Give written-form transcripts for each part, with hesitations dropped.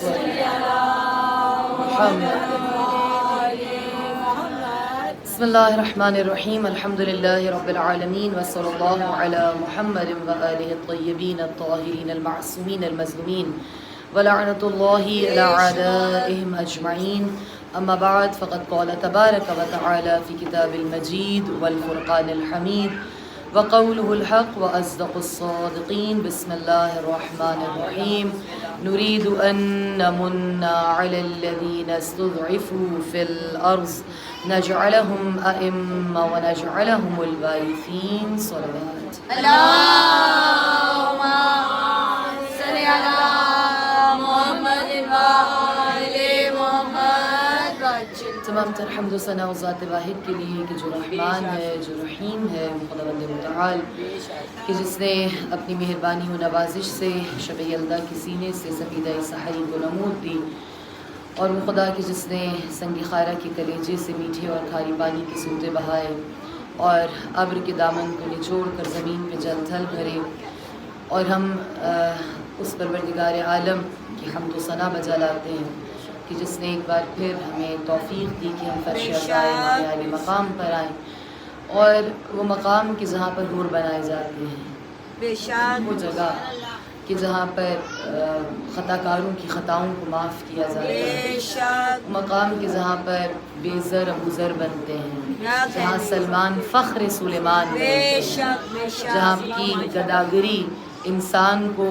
صل على محمد. بسم الله الرحمن الرحيم. الحمد لله رب العالمين وصلى الله على محمد وآله الطيبين الطاهرين المعصومين المظلومين ولعنة الله على أعدائهم أجمعين. أما بعد فقد قال تبارك وتعالى في كتاب المجيد والفرقان الحميد وقوله الحق وأصدق الصادقين. بسم الله الرحمن الرحيم. نريد أن نمن على الذين استضعفوا في الأرض نجعلهم أئمة ونجعلهم الوارثين. صلوات. اللهم صل على محمد وآل محمد. تمام تر حمد و ثنا و ذات واحد کے لیے کہ جو رحمان ہے، جو رحیم ہے، خداوند متعال کہ جس نے اپنی مہربانی و نوازش سے شب یلدا کے سینے سے سفیدہ سحری کو نمود دی، اور وہ خدا کہ جس نے سنگ خارہ کے کلیجے سے میٹھے اور کھاری پانی کے سوتے بہائے اور ابر کے دامن کو نچوڑ کر زمین پہ جل تھل بھرے، اور ہم اس پروردگار عالم کی حمد و ثنا بجا لاتے ہیں کہ جس نے ایک بار پھر ہمیں توفیق دی کہ ہم فرش عطائے عالی مقام پر آئیں، اور وہ مقام کہ جہاں پر حور بنائے جاتے ہیں، وہ جگہ کہ جہاں پر خطا کاروں کی خطاؤں کو معاف کیا جاتا ہے، مقام کہ جہاں پر بے زر ابو ذر بنتے ہیں، جہاں سلمان فخر سلیمان بنتے ہیں، جہاں کی گداگری انسان کو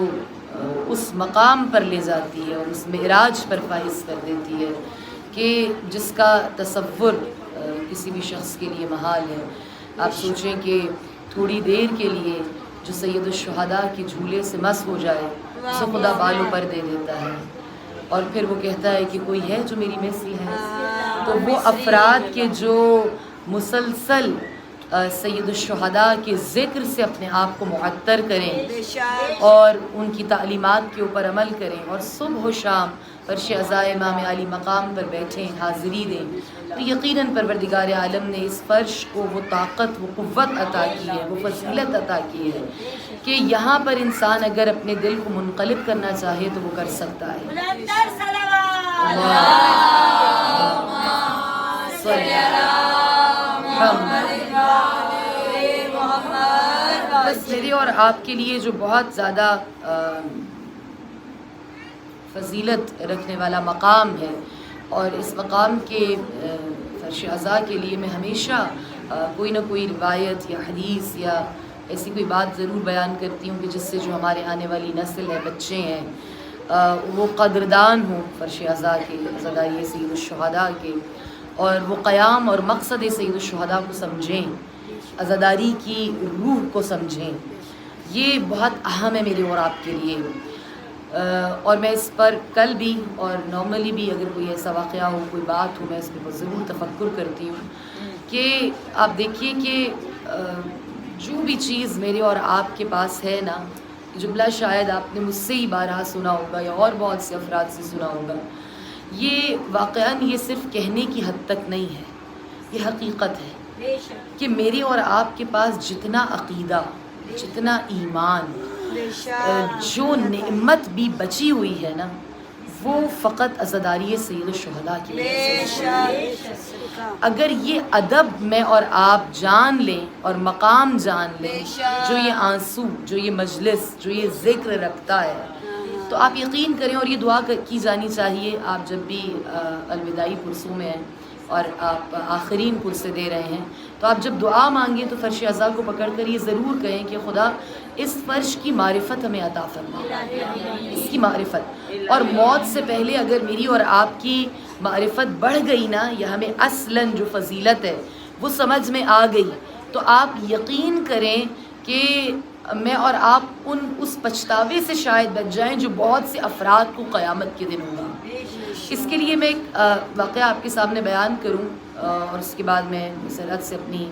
اس مقام پر لے جاتی ہے اور اس معراج پر فائز کر دیتی ہے کہ جس کا تصور کسی بھی شخص کے لیے محال ہے۔ آپ سوچیں کہ تھوڑی دیر کے لیے جو سید الشہداء کی جھولے سے مس ہو جائے اسے خدا بالوں پر دے دیتا ہے، اور پھر وہ کہتا ہے کہ کوئی ہے جو میری مثل ہے۔ تو وہ افراد کے جو مسلسل سید الشہداء کے ذکر سے اپنے آپ کو معطر کریں اور ان کی تعلیمات کے اوپر عمل کریں اور صبح و شام فرش عزائے امام علی مقام پر بیٹھیں، حاضری دیں، تو یقیناً پروردگار عالم نے اس فرش کو وہ طاقت، وہ قوت عطا کی ہے، وہ فضیلت عطا کی ہے کہ یہاں پر انسان اگر اپنے دل کو منقلب کرنا چاہے تو وہ کر سکتا ہے۔ بس میرے اور آپ کے لیے جو بہت زیادہ فضیلت رکھنے والا مقام ہے، اور اس مقام کے فرش عزا کے لیے میں ہمیشہ کوئی نہ کوئی روایت یا حدیث یا ایسی کوئی بات ضرور بیان کرتی ہوں کہ جس سے جو ہمارے آنے والی نسل ہے، بچے ہیں، وہ قدردان ہوں فرش عزا کے، عزاداری سید الشہداء کے، اور وہ قیام اور مقصد سید الشہداء کو سمجھیں، عزاداری کی روح کو سمجھیں۔ یہ بہت اہم ہے میرے اور آپ کے لیے، اور میں اس پر کل بھی اور نارملی بھی اگر کوئی ایسا واقعہ ہو، کوئی بات ہو، میں اس پر ضرور تفکر کرتی ہوں کہ آپ دیکھیے کہ جو بھی چیز میرے اور آپ کے پاس ہے نا، جملہ شاید آپ نے مجھ سے ہی بارہا سنا ہوگا یا اور بہت سے افراد سے سنا ہوگا، یہ واقعاً یہ صرف کہنے کی حد تک نہیں ہے، یہ حقیقت ہے کہ میرے اور آپ کے پاس جتنا عقیدہ، جتنا ایمان، جو نعمت بھی بچی ہوئی ہے نا، وہ فقط عزاداری سید الشہداء کی وجہ سے۔ اگر یہ ادب میں اور آپ جان لیں اور مقام جان لیں، جو یہ آنسو، جو یہ مجلس، جو یہ ذکر رکھتا ہے، تو آپ یقین کریں، اور یہ دعا کی جانی چاہیے آپ جب بھی الوداعی پرسوں میں ہیں اور آپ آخرین پرسے دے رہے ہیں، تو آپ جب دعا مانگیں تو فرش عزا کو پکڑ کر یہ ضرور کہیں کہ خدا اس فرش کی معرفت ہمیں عطا فرما، اس کی معرفت، اور موت سے پہلے اگر میری اور آپ کی معرفت بڑھ گئی نا، یا ہمیں اصلاً جو فضیلت ہے وہ سمجھ میں آ گئی، تو آپ یقین کریں کہ میں اور آپ اس پچھتاوے سے شاید بچ جائیں جو بہت سے افراد کو قیامت کے دن ہوگا۔ اس کے لیے میں ایک واقعہ آپ کے سامنے بیان کروں، اور اس کے بعد میں سرحد سے اپنی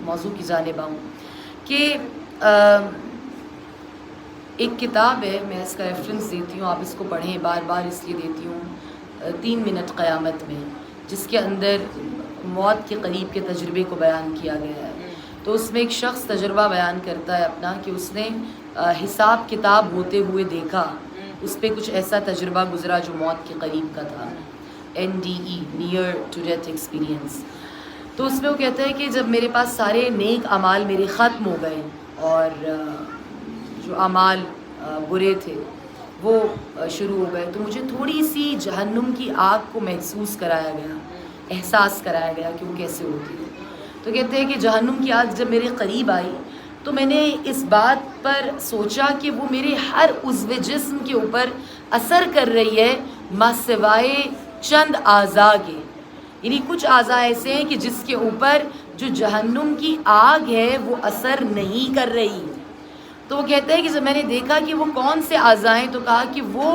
موضوع کی جانب آؤں کہ ایک کتاب ہے، میں اس کا ریفرنس دیتی ہوں، آپ اس کو پڑھیں، بار بار اس لیے دیتی ہوں، 3 منٹ قیامت میں، جس کے اندر موت کے قریب کے تجربے کو بیان کیا گیا ہے۔ تو اس میں ایک شخص تجربہ بیان کرتا ہے اپنا کہ اس نے حساب کتاب ہوتے ہوئے دیکھا، اس پہ کچھ ایسا تجربہ گزرا جو موت کے قریب کا تھا، NDE near to death experience. تو اس میں وہ کہتا ہے کہ جب میرے پاس سارے نیک اعمال میرے ختم ہو گئے اور جو اعمال برے تھے وہ شروع ہو گئے، تو مجھے تھوڑی سی جہنم کی آگ کو محسوس کرایا گیا، احساس کرایا گیا کہ وہ کیسے ہوتی ہے. تو کہتے ہیں کہ جہنم کی آگ جب میرے قریب آئی تو میں نے اس بات پر سوچا کہ وہ میرے ہر عضو جسم کے اوپر اثر کر رہی ہے ما سوائے چند اعضاء کے. یعنی کچھ اعضاء ایسے ہیں کہ جس کے اوپر جو جہنم کی آگ ہے وہ اثر نہیں کر رہی. تو وہ کہتے ہیں کہ جب میں نے دیکھا کہ وہ کون سے اعضاء ہیں تو کہا کہ وہ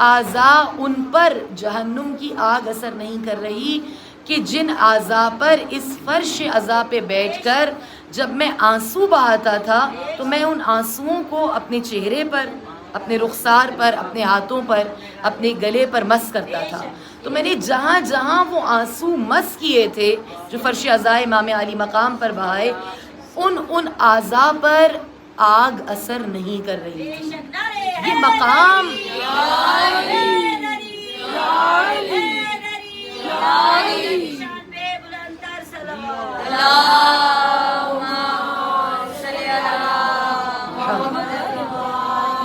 اعضاء ان پر جہنم کی آگ اثر نہیں کر رہی کہ جن اعضاء پر اس فرش عذاب پہ بیٹھ کر جب میں آنسو بہاتا تھا تو میں ان آنسوؤں کو اپنے چہرے پر، اپنے رخسار پر، اپنے ہاتھوں پر، اپنے گلے پر مس کرتا تھا. تو میں نے جہاں جہاں وہ آنسو مس کیے تھے جو فرش عذاب امام علی مقام پر بہائے، ان اعضاء پر آگ اثر نہیں کر رہی تھی. یہ مقام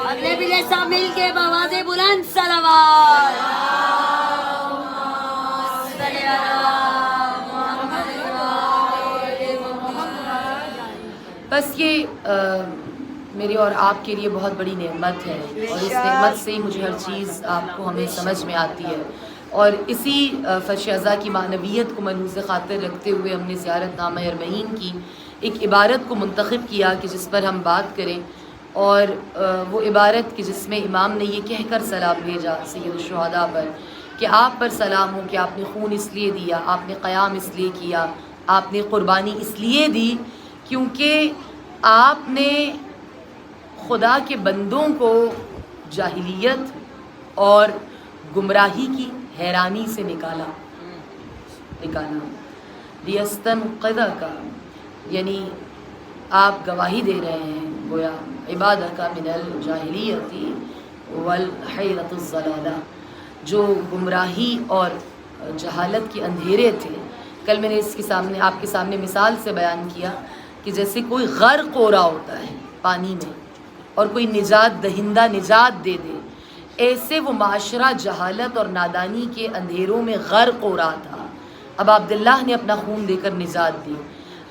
اگلے بھی سب مل کے بآواز بلند صلوات. بس یہ میری اور آپ کے لیے بہت بڑی نعمت ہے، اور اس نعمت سے ہی مجھے ہر چیز آپ کو ہمیں سمجھ میں آتی ہے. اور اسی فرش عذاب کی معنویت کو ملحوظ خاطر رکھتے ہوئے ہم نے زیارت نامہ اربعین کی ایک عبارت کو منتخب کیا کہ جس پر ہم بات کریں. اور وہ عبارت کہ جس میں امام نے یہ کہہ کر سلام بھیجا سید الشہداء پر کہ آپ پر سلام ہو کہ آپ نے خون اس لیے دیا، آپ نے قیام اس لیے کیا، آپ نے قربانی اس لیے دی کیونکہ آپ نے خدا کے بندوں کو جاہلیت اور گمراہی کی حیرانی سے نکالا. لیستنقذک، یعنی آپ گواہی دے رہے ہیں گویا عبادک من الجاہلیت والحیرۃ الضلالہ، جو گمراہی اور جہالت کے اندھیرے تھے. کل میں نے اس کے سامنے آپ کے سامنے مثال سے بیان کیا کہ جیسے کوئی غرق ہو رہا ہوتا ہے پانی میں اور کوئی نجات دہندہ نجات دے دے، ایسے وہ معاشرہ جہالت اور نادانی کے اندھیروں میں غرق ہو رہا تھا. اب عبداللہ نے اپنا خون دے کر نجات دی.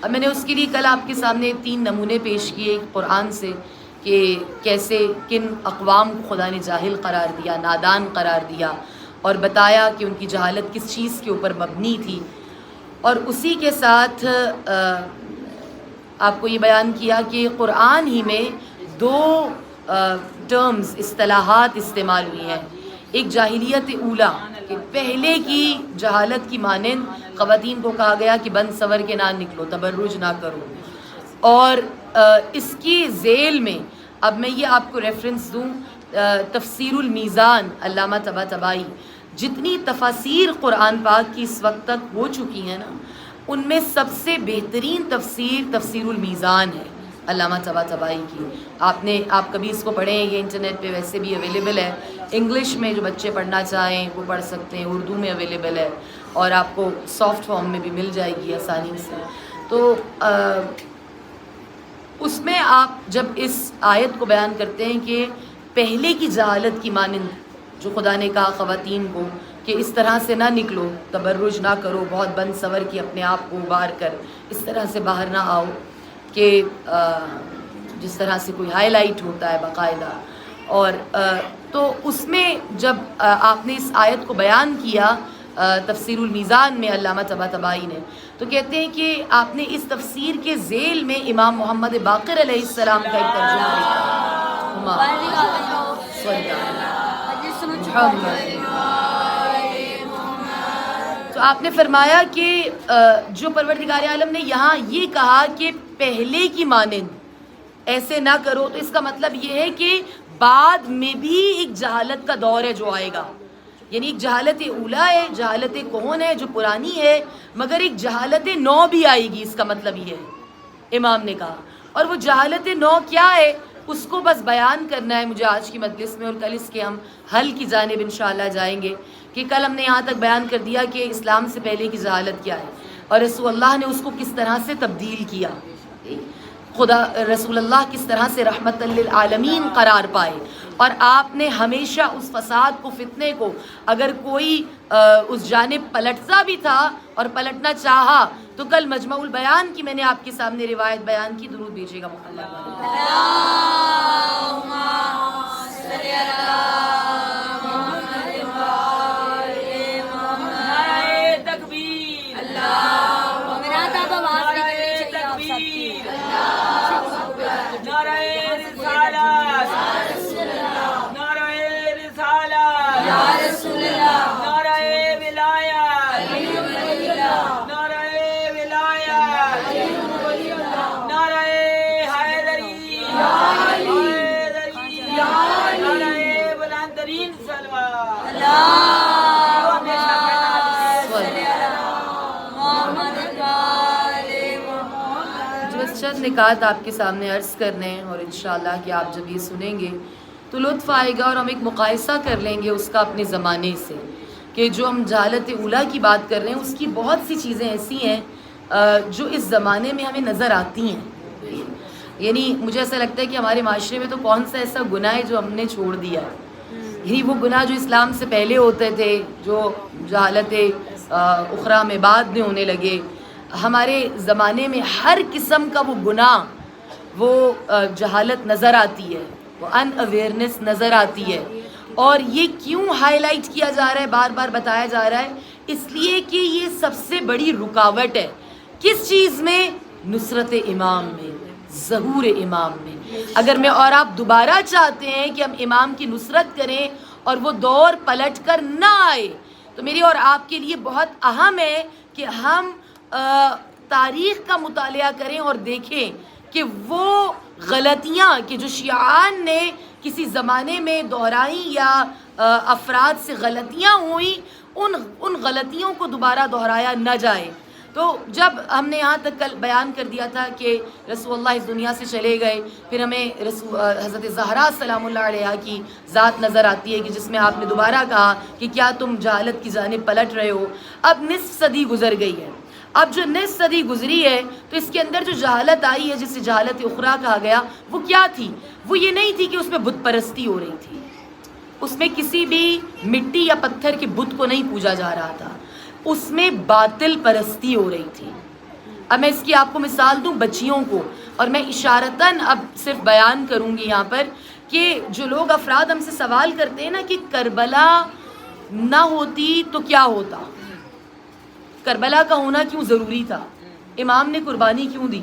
اب میں نے اس کے لیے کل آپ کے سامنے 3 نمونے پیش کیے قرآن سے کہ کیسے کن اقوام کو خدا نے جاہل قرار دیا، نادان قرار دیا، اور بتایا کہ ان کی جہالت کس چیز کے اوپر مبنی تھی. اور اسی کے ساتھ آپ کو یہ بیان کیا کہ قرآن ہی میں 2 ٹرمز، اصطلاحات استعمال ہوئی ہیں. ایک جاہلیت اولا کہ پہلے کی جہالت کی مانند خواتین کو کہا گیا کہ بند سور کے نہ نکلو، تبرج نہ کرو. اور اس کی ذیل میں اب میں یہ آپ کو ریفرنس دوں، تفسیر المیزان علامہ طباطبائی، جتنی تفاسیر قرآن پاک کی اس وقت تک ہو چکی ہیں نا، ان میں سب سے بہترین تفسیر المیزان ہے علامہ طباطبائی کی. آپ کبھی اس کو پڑھیں، یہ انٹرنیٹ پہ ویسے بھی اویلیبل ہے. انگلش میں جو بچے پڑھنا چاہیں وہ پڑھ سکتے ہیں، اردو میں اویلیبل ہے، اور آپ کو سافٹ فارم میں بھی مل جائے گی آسانی سے. تو اس میں آپ جب اس آیت کو بیان کرتے ہیں کہ پہلے کی جہالت کی مانند جو خدا نے کہا خواتین کو کہ اس طرح سے نہ نکلو، تبرج نہ کرو، بہت بند سور کی اپنے آپ کو ابار کر اس طرح سے باہر نہ آؤ کہ جس طرح سے کوئی ہائی لائٹ ہوتا ہے باقاعدہ. اور تو اس میں جب آپ نے اس آیت کو بیان کیا تفسیر المیزان میں علامہ طباطبائی نے، تو کہتے ہیں کہ آپ نے اس تفسیر کے ذیل میں امام محمد باقر علیہ السلام کا ایک ترجمہ تو آپ نے فرمایا کہ جو پروردگار عالم نے یہاں یہ کہا کہ پہلے کی مانند ایسے نہ کرو، تو اس کا مطلب یہ ہے کہ بعد میں بھی ایک جہالت کا دور ہے جو آئے گا. یعنی ایک جہالت اولا ہے، جہالت کون ہے جو پرانی ہے، مگر ایک جہالت نو بھی آئے گی. اس کا مطلب یہ ہے امام نے کہا. اور وہ جہالت نو کیا ہے؟ اس کو بس بیان کرنا ہے مجھے آج کی مجلس میں، اور کل اس کے ہم حل کی جانب انشاءاللہ جائیں گے، کہ کل ہم نے یہاں تک بیان کر دیا کہ اسلام سے پہلے کی جہالت کیا ہے اور رسول اللہ نے اس کو کس طرح سے تبدیل کیا، خدا رسول اللہ کس طرح سے رحمت للعالمین قرار پائے، اور آپ نے ہمیشہ اس فساد کو، فتنے کو، اگر کوئی اس جانب پلٹتا بھی تھا اور پلٹنا چاہا تو کل مجمع البیان کی میں نے آپ کے سامنے روایت بیان کی، درود بھیجیے گا محمد۔ چند نکات آپ کے سامنے عرض کرنے ہیں، اور انشاءاللہ کہ آپ جب یہ سنیں گے تو لطف آئے گا، اور ہم ایک مقایسہ کر لیں گے اس کا اپنے زمانے سے، کہ جو ہم جہالت اولیٰ کی بات کر رہے ہیں اس کی بہت سی چیزیں ایسی ہیں جو اس زمانے میں ہمیں نظر آتی ہیں۔ یعنی مجھے ایسا لگتا ہے کہ ہمارے معاشرے میں تو کون سا ایسا گناہ ہے جو ہم نے چھوڑ دیا ہے، یعنی وہ گناہ جو اسلام سے پہلے ہوتے تھے، جو جہالت اخریٰ میں بعد میں ہونے لگے، ہمارے زمانے میں ہر قسم کا وہ گناہ، وہ جہالت نظر آتی ہے، وہ ان اویئرنیس نظر آتی ہے۔ اور یہ کیوں ہائی لائٹ کیا جا رہا ہے، بار بار بتایا جا رہا ہے؟ اس لیے کہ یہ سب سے بڑی رکاوٹ ہے کس چیز میں؟ نصرت امام میں، ظہور امام میں۔ اگر میں اور آپ دوبارہ چاہتے ہیں کہ ہم امام کی نصرت کریں اور وہ دور پلٹ کر نہ آئے، تو میری اور آپ کے لیے بہت اہم ہے کہ ہم تاریخ کا مطالعہ کریں اور دیکھیں کہ وہ غلطیاں کہ جو شیعان نے کسی زمانے میں دہرائی یا افراد سے غلطیاں ہوئیں، ان غلطیوں کو دوبارہ دہرایا نہ جائے۔ تو جب ہم نے یہاں تک کل بیان کر دیا تھا کہ رسول اللہ اس دنیا سے چلے گئے، پھر ہمیں حضرت زہرا سلام اللہ علیہا کی ذات نظر آتی ہے کہ جس میں آپ نے دوبارہ کہا کہ کیا تم جہالت کی جانب پلٹ رہے ہو؟ اب نصف صدی گزر گئی ہے، اب جو نصف صدی گزری ہے تو اس کے اندر جو جہالت آئی ہے جسے جہالت اخریٰ کہا گیا، وہ کیا تھی؟ وہ یہ نہیں تھی کہ اس میں بت پرستی ہو رہی تھی، اس میں کسی بھی مٹی یا پتھر کے بت کو نہیں پوجا جا رہا تھا، اس میں باطل پرستی ہو رہی تھی۔ اب میں اس کی آپ کو مثال دوں بچیوں کو، اور میں اشارتاً اب صرف بیان کروں گی یہاں پر کہ جو لوگ افراد ہم سے سوال کرتے ہیں نا کہ کربلا نہ ہوتی تو کیا ہوتا، کربلا کا ہونا کیوں ضروری تھا، امام نے قربانی کیوں دی؟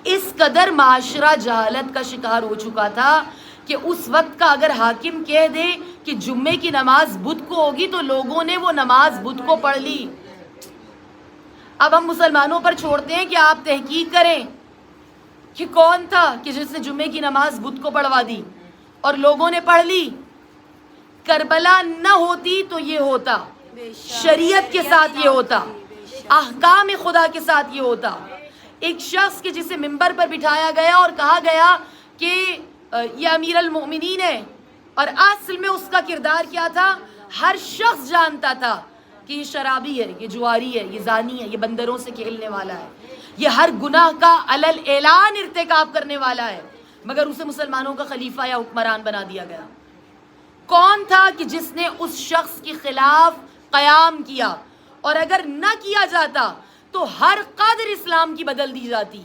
اس قدر معاشرہ جہالت کا شکار ہو چکا تھا کہ اس وقت کا اگر حاکم کہہ دے کہ جمعے کی نماز بدھ کو ہوگی تو لوگوں نے وہ نماز بدھ کو پڑھ لی۔ اب ہم مسلمانوں پر چھوڑتے ہیں کہ آپ تحقیق کریں کہ کون تھا کہ جس نے جمعے کی نماز بدھ کو پڑھوا دی اور لوگوں نے پڑھ لی۔ کربلا نہ ہوتی تو یہ ہوتا، شریعت کے ساتھ یہ ہوتا، احکام خدا کے ساتھ یہ ہوتا۔ ایک شخص کے جسے منبر پر بٹھایا گیا اور کہا گیا کہ یہ امیر المؤمنین ہے، اور اصل میں اس کا کردار کیا تھا؟ ہر شخص جانتا تھا کہ یہ شرابی ہے، یہ جواری ہے، یہ زانی ہے، یہ بندروں سے کھیلنے والا ہے، یہ ہر گناہ کا علل اعلان ارتکاب کرنے والا ہے، مگر اسے مسلمانوں کا خلیفہ یا حکمران بنا دیا گیا۔ کون تھا کہ جس نے اس شخص کے خلاف قیام کیا؟ اور اگر نہ کیا جاتا تو ہر قدر اسلام کی بدل دی جاتی،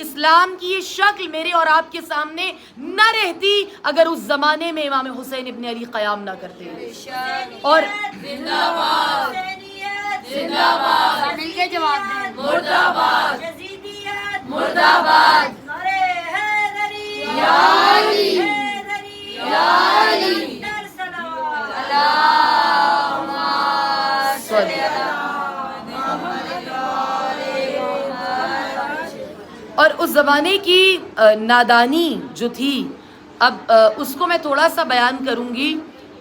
اسلام کی یہ شکل میرے اور آپ کے سامنے نہ رہتی اگر اس زمانے میں امام حسین ابن علی قیام نہ کرتے۔ اور زندہ باد، زندہ باد، مل کے جواب دیں، مردہ باد، یزیدیت مردہ باد، نعرہ حیدری یا علی، حیدری یا علی، اللہم صلی علی اور اس زمانے کی نادانی جو تھی، اب اس کو میں تھوڑا سا بیان کروں گی،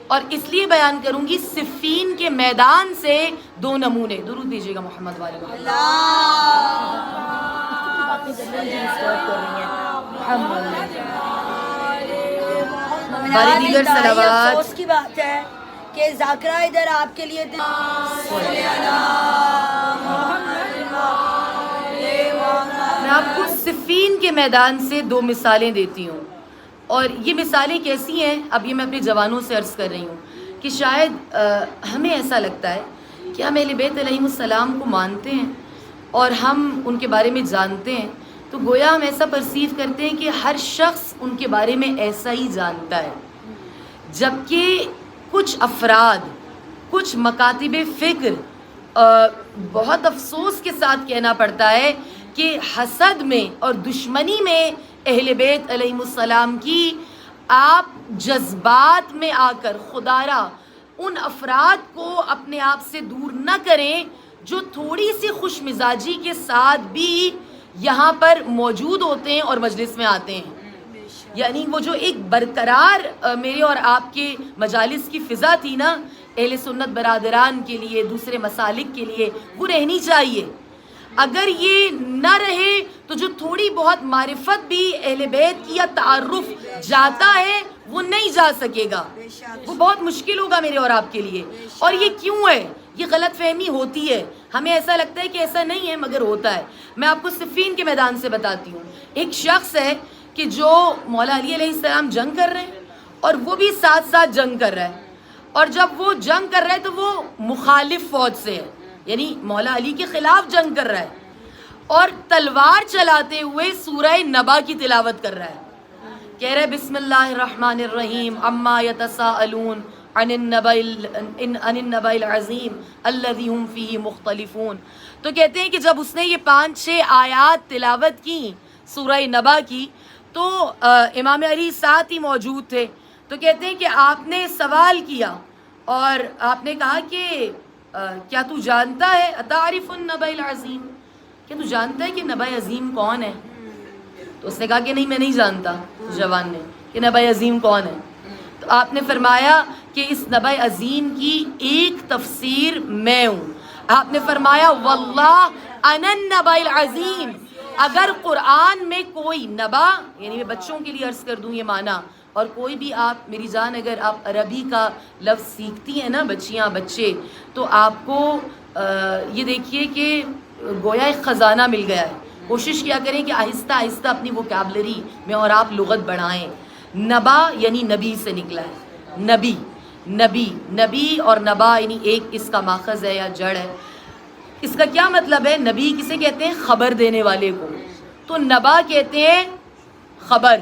اور اس لیے بیان کروں گی صفین کے میدان سے دو نمونے۔ درود دیجیے گا محمد والے محمد۔ باری دیگر صلوات افسوس کی بات ہے کہ ذاکرہ ادھر آپ کے لیے میں آپ کو صفین کے میدان سے 2 مثالیں دیتی ہوں، اور یہ مثالیں کیسی ہیں، اب یہ میں اپنے جوانوں سے عرض کر رہی ہوں کہ شاید ہمیں ایسا لگتا ہے کہ ہم اہل بیت علیہم السلام کو مانتے ہیں اور ہم ان کے بارے میں جانتے ہیں، تو گویا ہم ایسا پرسیو کرتے ہیں کہ ہر شخص ان کے بارے میں ایسا ہی جانتا ہے، جبکہ کچھ افراد، کچھ مکاتب فکر بہت افسوس کے ساتھ کہنا پڑتا ہے کہ حسد میں اور دشمنی میں اہل بیت علیہم السلام کی آپ جذبات میں آ کر خدارا ان افراد کو اپنے آپ سے دور نہ کریں جو تھوڑی سی خوش مزاجی کے ساتھ بھی یہاں پر موجود ہوتے ہیں اور مجلس میں آتے ہیں. یعنی وہ جو ایک برقرار میرے اور آپ کے مجالس کی فضا تھی نا اہل سنت برادران کے لیے، دوسرے مسالک کے لیے، وہ رہنی چاہیے. اگر یہ نہ رہے تو جو تھوڑی بہت معرفت بھی اہل بیت کی یا تعارف جاتا ہے وہ نہیں جا سکے گا، وہ بہت مشکل ہوگا میرے اور آپ کے لیے. اور یہ کیوں ہے؟ یہ غلط فہمی ہوتی ہے، ہمیں ایسا لگتا ہے کہ ایسا نہیں ہے مگر ہوتا ہے. میں آپ کو صفین کے میدان سے بتاتی ہوں. ایک شخص ہے کہ جو مولا علی علیہ السلام جنگ کر رہے ہیں اور وہ بھی ساتھ ساتھ جنگ کر رہا ہے، اور جب وہ جنگ کر رہا ہے تو وہ مخالف فوج سے ہے، یعنی مولا علی کے خلاف جنگ کر رہا ہے، اور تلوار چلاتے ہوئے سورہ نبا کی تلاوت کر رہا ہے. کہہ رہے بسم اللہ الرحمن الرحیم اما یتساءلون عن النبأ العظیم الذی هم فیہ مختلفون. تو کہتے ہیں کہ جب اس نے یہ 5-6 آیات تلاوت کی سورہ نبا کی تو امام علی ساتھ ہی موجود تھے. تو کہتے ہیں کہ آپ نے سوال کیا اور آپ نے کہا کہ کیا تو جانتا ہے اتعرف النبأ العظیم، کیا تو جانتا ہے کہ نبأ عظیم کون ہے؟ تو اس نے کہا کہ نہیں میں نہیں جانتا، جوان نے، کہ نبأ عظیم کون ہے. تو آپ نے فرمایا کہ اس نبأ عظیم کی ایک تفسیر میں ہوں. آپ نے فرمایا واللہ انا النبأ العظیم. اگر قرآن میں کوئی نبا، یعنی میں بچوں کے لیے عرض کر دوں یہ معنی، اور کوئی بھی آپ میری جان اگر آپ عربی کا لفظ سیکھتی ہیں نا بچیاں بچے، تو آپ کو یہ دیکھیے کہ گویا ایک خزانہ مل گیا ہے. کوشش کیا کریں کہ آہستہ آہستہ اپنی ووکیبلری میں اور آپ لغت بڑھائیں. نبا یعنی نبی سے نکلا ہے، نبی نبی نبی اور نبا یعنی ایک اس کا ماخذ ہے یا جڑ ہے. اس کا کیا مطلب ہے؟ نبی کسے کہتے ہیں؟ خبر دینے والے کو. تو نبا کہتے ہیں خبر.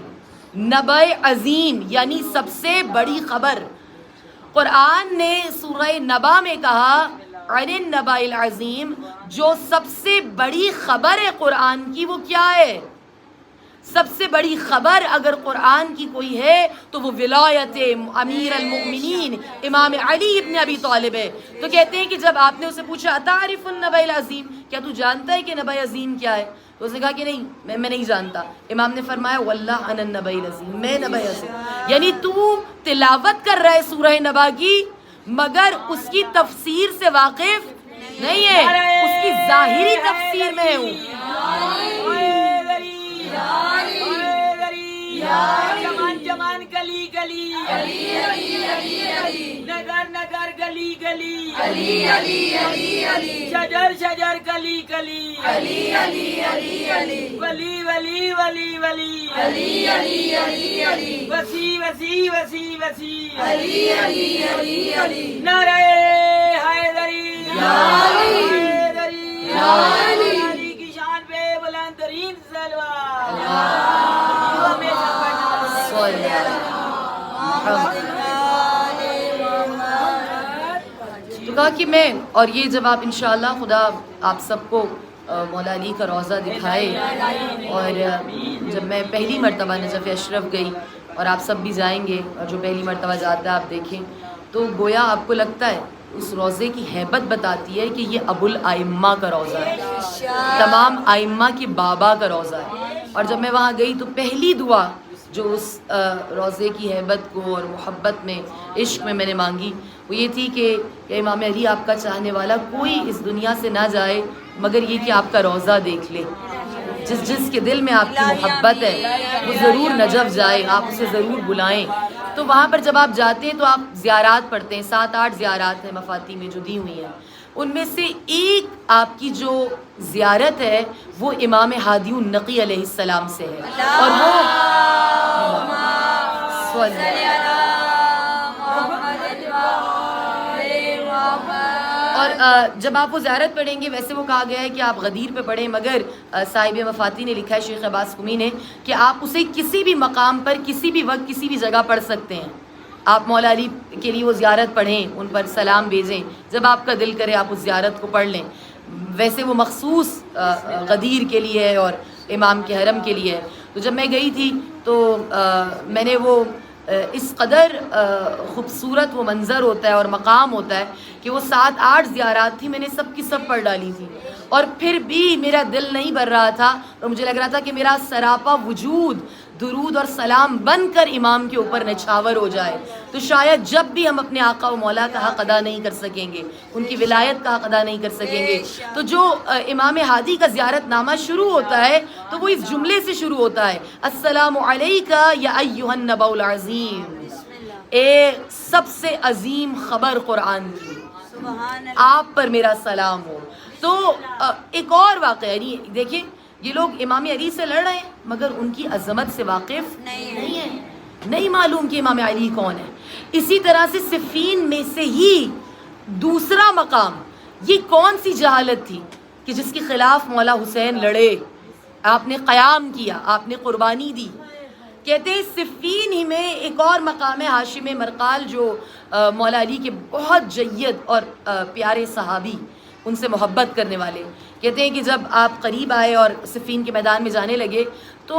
نبأ عظیم یعنی سب سے بڑی خبر. قرآن نے سورہ نبا میں کہا عن النبأ العظیم، جو سب سے بڑی خبر ہے قرآن کی وہ کیا ہے؟ سب سے بڑی خبر اگر قرآن کی کوئی ہے تو وہ ولایت امیر المؤمنین امام علی ابن ابی طالب ہے. تو کہتے ہیں کہ جب آپ نے اسے پوچھا اتعرف النبأ العظیم، کیا تو جانتا ہے کہ نبأ عظیم کیا ہے؟ تو اس نے کہا کہ نہیں میں نہیں جانتا. امام نے فرمایا واللہ انا النبأ العظیم، میں نبأ عظیم. یعنی تو تلاوت کر رہا ہے سورہ نبا کی مگر اس کی تفسیر سے واقف نہیں ہے، اس کی ظاہری تفسیر میں ہوں. جمان جمان گلی گلی نگر نگر گلی گلی شجر شجر گلی گلی ولی ولی ولی ولی وسیع وسیع وسیع وسیع نعرہ حیدری علی کی شان پہ بلند ترین سلوات. تو کہا کہ میں، اور یہ جب آپ انشاءاللہ خدا آپ سب کو مولا علی کا روضہ دکھائے، اور جب میں پہلی مرتبہ نجف اشرف گئی اور آپ سب بھی جائیں گے اور جو پہلی مرتبہ جاتا ہے آپ دیکھیں تو گویا آپ کو لگتا ہے اس روضے کی ہیبت بتاتی ہے کہ یہ ابو الائمہ کا روضہ ہے، تمام ائمہ کے بابا کا روضہ ہے. اور جب میں وہاں گئی تو پہلی دعا جو اس روضے کی ہیبت کو اور محبت میں عشق میں نے مانگی وہ یہ تھی کہ امام علی آپ کا چاہنے والا کوئی اس دنیا سے نہ جائے مگر یہ کہ آپ کا روضہ دیکھ لے. جس کے دل میں آپ کی محبت ہے وہ ضرور نجف جائے، آپ اسے ضرور بلائیں. تو تو وہاں پر جب آپ جاتے ہیں تو آپ زیارات پڑھتے ہیں، 7-8 زیارات ہیں مفاتی میں جو دی ہوئی ہیں، ان میں سے ایک آپ کی جو زیارت ہے وہ امام ہادی النقی علیہ السلام سے ہے، اور وہ اور جب آپ وہ زیارت پڑھیں گے، ویسے وہ کہا گیا ہے کہ آپ غدیر پہ پڑھیں، مگر صاحب مفاتی نے لکھا ہے شیخ عباس قمی نے کہ آپ اسے کسی بھی مقام پر کسی بھی وقت کسی بھی جگہ پڑھ سکتے ہیں۔ آپ مولا علی کے لیے وہ زیارت پڑھیں، ان پر سلام بھیجیں، جب آپ کا دل کرے آپ اس زیارت کو پڑھ لیں۔ ویسے وہ مخصوص غدیر کے لیے ہے اور امام کے حرم کے لیے ہے۔ تو جب میں گئی تھی تو میں نے وہ اس قدر خوبصورت وہ منظر ہوتا ہے اور مقام ہوتا ہے کہ وہ 7-8 زیارات تھی، میں نے سب کی سب پڑھ ڈالی تھی، اور پھر بھی میرا دل نہیں بھر رہا تھا، اور مجھے لگ رہا تھا کہ میرا سراپا وجود درود اور سلام بن کر امام کے اوپر نچھاور ہو جائے۔ تو شاید جب بھی ہم اپنے آقا و مولا کا حق ادا نہیں کر سکیں گے، ان کی ولایت کا حق ادا نہیں کر سکیں گے، تو جو امام ہادی کا زیارت نامہ شروع ہوتا ہے تو وہ اس جملے سے شروع ہوتا ہے، السلام علیکہ یا ایھا النبأ العظیم، اے سب سے عظیم خبر قرآن کی، آپ پر میرا سلام ہو۔ تو ایک اور واقعہ، یعنی دیکھیں یہ لوگ امام علی سے لڑ رہے ہیں مگر ان کی عظمت سے واقف نہیں ہیں، نہیں معلوم کہ امام علی کون ہے۔ اسی طرح سے صفین میں سے ہی دوسرا مقام، یہ کون سی جہالت تھی کہ جس کے خلاف مولا حسین لڑے، آپ نے قیام کیا، آپ نے قربانی دی۔ کہتے ہیں صفین ہی میں ایک اور مقام ہے ہاشم مرقال، جو مولا علی کے بہت جید اور پیارے صحابی، ان سے محبت کرنے والے، کہتے ہیں کہ جب آپ قریب آئے اور صفین کے میدان میں جانے لگے تو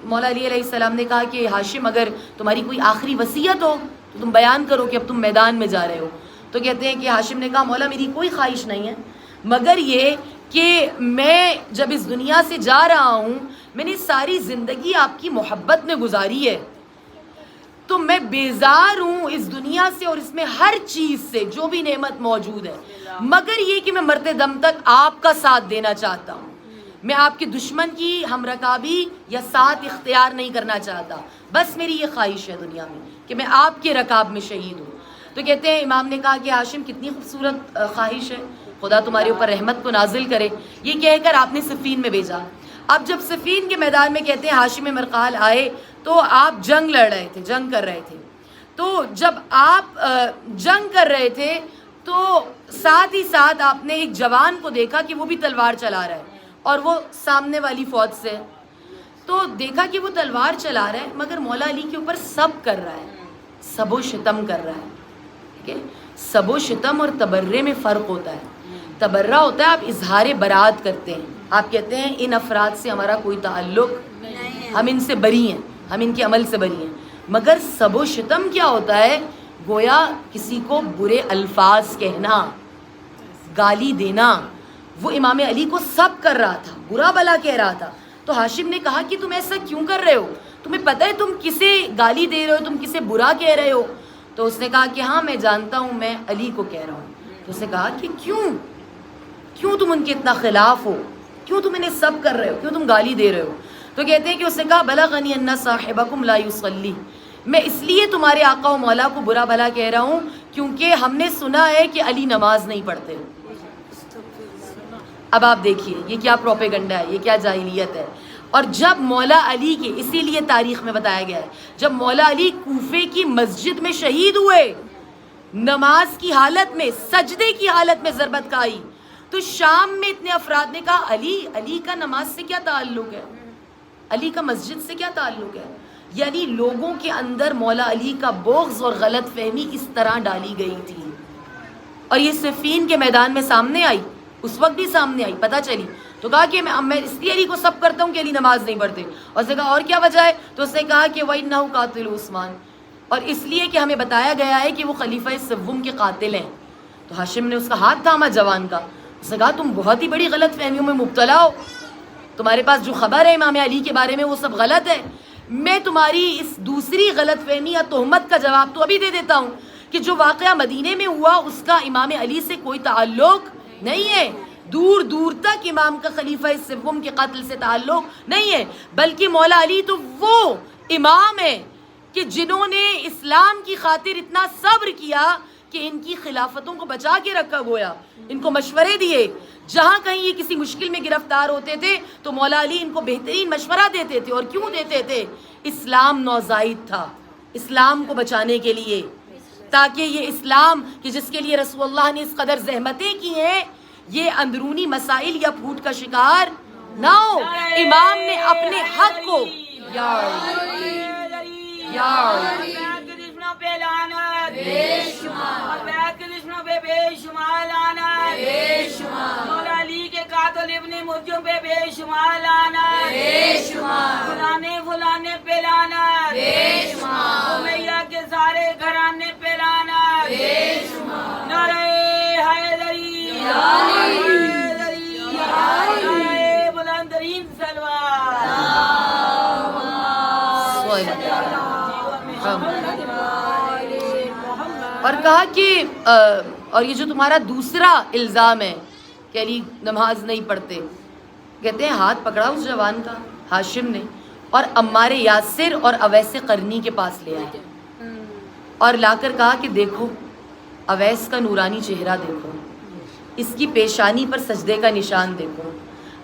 مولا علی علیہ السلام نے کہا کہ ہاشم اگر تمہاری کوئی آخری وصیت ہو تو تم بیان کرو کہ اب تم میدان میں جا رہے ہو۔ تو کہتے ہیں کہ ہاشم نے کہا مولا میری کوئی خواہش نہیں ہے مگر یہ کہ میں جب اس دنیا سے جا رہا ہوں، میں نے ساری زندگی آپ کی محبت میں گزاری ہے، تو میں بیزار ہوں اس دنیا سے اور اس میں ہر چیز سے جو بھی نعمت موجود ہے، مگر یہ کہ میں مرتے دم تک آپ کا ساتھ دینا چاہتا ہوں، میں آپ کے دشمن کی ہم رکابی یا ساتھ اختیار نہیں کرنا چاہتا، بس میری یہ خواہش ہے دنیا میں کہ میں آپ کے رکاب میں شہید ہوں۔ تو کہتے ہیں امام نے کہا کہ ہاشم کتنی خوبصورت خواہش ہے، خدا تمہارے اوپر رحمت کو نازل کرے، یہ کہہ کر آپ نے صفین میں بھیجا۔ اب جب صفین کے میدان میں کہتے ہیں ہاشم مرقال آئے تو آپ جنگ لڑ رہے تھے، جنگ کر رہے تھے، تو جب آپ جنگ کر رہے تھے تو ساتھ ہی ساتھ آپ نے ایک جوان کو دیکھا کہ وہ بھی تلوار چلا رہا ہے اور وہ سامنے والی فوج سے، تو دیکھا کہ وہ تلوار چلا رہا ہے مگر مولا علی کے اوپر سب کر رہا ہے، سب و شتم کر رہا ہے، ٹھیک ہے؟ سب و شتم اور تبرے میں فرق ہوتا ہے۔ تبرہ ہوتا ہے آپ اظہار برات کرتے ہیں، آپ کہتے ہیں ان افراد سے ہمارا کوئی تعلق نہیں، ہم ان سے بری ہیں، ہم ان کے عمل سے بری ہیں، مگر سب و شتم کیا ہوتا ہے؟ گویا کسی کو برے الفاظ کہنا، گالی دینا۔ وہ امام علی کو سب کر رہا تھا، برا بلا کہہ رہا تھا۔ تو ہاشم نے کہا کہ تم ایسا کیوں کر رہے ہو؟ تمہیں پتہ ہے تم کسے گالی دے رہے ہو، تم کسے برا کہہ رہے ہو؟ تو اس نے کہا کہ ہاں میں جانتا ہوں، میں علی کو کہہ رہا ہوں۔ تو اس نے کہا کہ کیوں تم ان کے اتنا خلاف ہو، کیوں تم انہیں سب کر رہے ہو، کیوں تم گالی دے رہے ہو؟ تو کہتے ہیں کہ اس نے کہا بلغنی ان صاحبکم لا یصلی، میں اس لیے تمہارے آقا و مولا کو برا بھلا کہہ رہا ہوں کیونکہ ہم نے سنا ہے کہ علی نماز نہیں پڑھتے۔ اب آپ دیکھیے یہ کیا پروپیگنڈا ہے، یہ کیا جاہلیت ہے۔ اور جب مولا علی کے، اسی لیے تاریخ میں بتایا گیا ہے، جب مولا علی کوفے کی مسجد میں شہید ہوئے، نماز کی حالت میں، سجدے کی حالت میں ضربت کھائی، تو شام میں اتنے افراد نے کہا علی کا نماز سے کیا تعلق ہے، علی کا مسجد سے کیا تعلق ہے؟ یعنی لوگوں کے اندر مولا علی کا بغض اور غلط فہمی اس طرح ڈالی گئی تھی، اور یہ صفین کے میدان میں سامنے آئی، اس وقت بھی سامنے آئی، پتہ چلی، تو کہا کہ میں اس لیے علی کو سب کرتا ہوں کہ علی نماز نہیں پڑھتے۔ اور اس نے کہا اور کیا وجہ ہے؟ تو اس نے کہا کہ وَإِنَّهُ قَاتِلُ عثمان، اور اس لیے کہ ہمیں بتایا گیا ہے کہ وہ خلیفہ سوم کے قاتل ہیں۔ تو ہاشم نے اس کا ہاتھ تھاما جوان کا، اس نے کہا تم بہت ہی بڑی غلط فہمیوں میں مبتلا ہو، تمہارے پاس جو خبر ہے امام علی کے بارے میں وہ سب غلط ہے۔ میں تمہاری اس دوسری غلط فہمی یا تہمت کا جواب تو ابھی دے دیتا ہوں کہ جو واقعہ مدینے میں ہوا اس کا امام علی سے کوئی تعلق نہیں ہے، دور دور تک امام کا خلیفہ سوم کے قتل سے تعلق نہیں ہے، بلکہ مولا علی تو وہ امام ہے کہ جنہوں نے اسلام کی خاطر اتنا صبر کیا کہ ان کی خلافتوں کو بچا کے رکھا گویا، ان کو مشورے دیے، جہاں کہیں یہ کسی مشکل میں گرفتار ہوتے تھے تو مولا علی ان کو بہترین مشورہ دیتے تھے. اور کیوں دیتے تھے؟ اسلام نوزائید تھا، اسلام کو بچانے کے لیے، تاکہ یہ اسلام کہ جس کے لیے رسول اللہ نے اس قدر زحمتیں کی ہیں یہ اندرونی مسائل یا پھوٹ کا شکار نہ ہو. امام نے اپنے حق کو یا دشمنوں پہ لعنت بے شمار، بیعت کے دشمنوں پہ بے شمار لعنت بے شمار، مولا علی کے قاتل ابن مرجم پہ بے شمار لعنت بے شمار، فلانے پہ لعنت بے شمار، امیہ کے سارے گھرانے پہ لعنت بے شمار. نعرہ حیدری، نعرہ بلند ترین سلوات. اور کہا کہ اور یہ جو تمہارا دوسرا الزام ہے کہ علی نماز نہیں پڑھتے، کہتے ہیں ہاتھ پکڑا اس جوان کا ہاشم نے اور عمار یاسر اور اویس قرنی کے پاس لے آئے اور لا کر کہا کہ دیکھو اویس کا نورانی چہرہ دیکھو، اس کی پیشانی پر سجدے کا نشان دیکھو،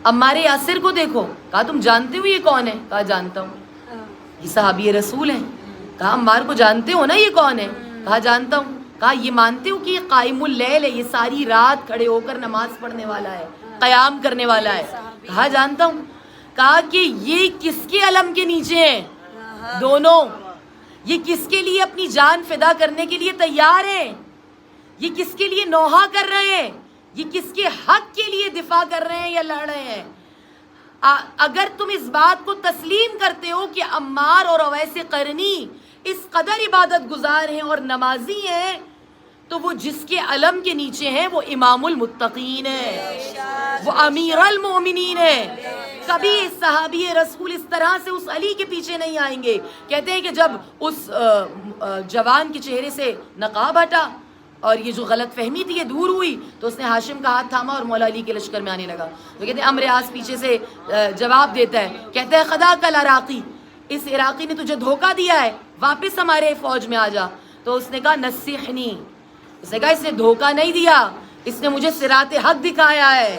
عمار یاسر کو دیکھو. کہا تم جانتے ہو یہ کون ہے؟ کہا جانتا ہوں، یہ صحابی رسول ہیں. کہا عمار کو جانتے ہو نا یہ کون ہے؟ کہا جانتا ہوں. کہا یہ مانتے ہو کہ یہ قائم اللیل ہے، یہ ساری رات کھڑے ہو کر نماز پڑھنے والا ہے، قیام کرنے والا ہے؟ کہا جانتا ہوں. کہا کہ یہ کس کے علم کے نیچے ہیں دونوں؟ یہ کس کے لیے اپنی جان فدا کرنے کے لیے تیار ہیں؟ یہ کس کے لیے نوحہ کر رہے ہیں؟ یہ کس کے حق کے لیے دفاع کر رہے ہیں یا لڑ رہے ہیں؟ اگر تم اس بات کو تسلیم کرتے ہو کہ عمار اور اویس قرنی اس قدر عبادت گزار ہیں اور نمازی ہیں تو وہ جس کے علم کے نیچے ہیں وہ امام المتقین ہے، وہ امیر المومنین ہے. کبھی صحابی رسول اس طرح سے اس علی کے پیچھے نہیں آئیں گے. کہتے ہیں کہ جب اس جوان کے چہرے سے نقاب ہٹا اور یہ جو غلط فہمی تھی یہ دور ہوئی تو اس نے ہاشم کا ہاتھ تھاما اور مولا علی کے لشکر میں آنے لگا. تو کہتے ہیں عمرو عاص پیچھے سے جواب دیتا ہے، کہتا ہے خدا کل عراقی، اس عراقی نے تجھے دھوکہ دیا ہے، واپس ہمارے فوج میں آ جا. تو اس نے کہا نصیحنی، اس نے کہا اس نے دھوکہ نہیں دیا، اس نے مجھے صراط حق دکھایا ہے،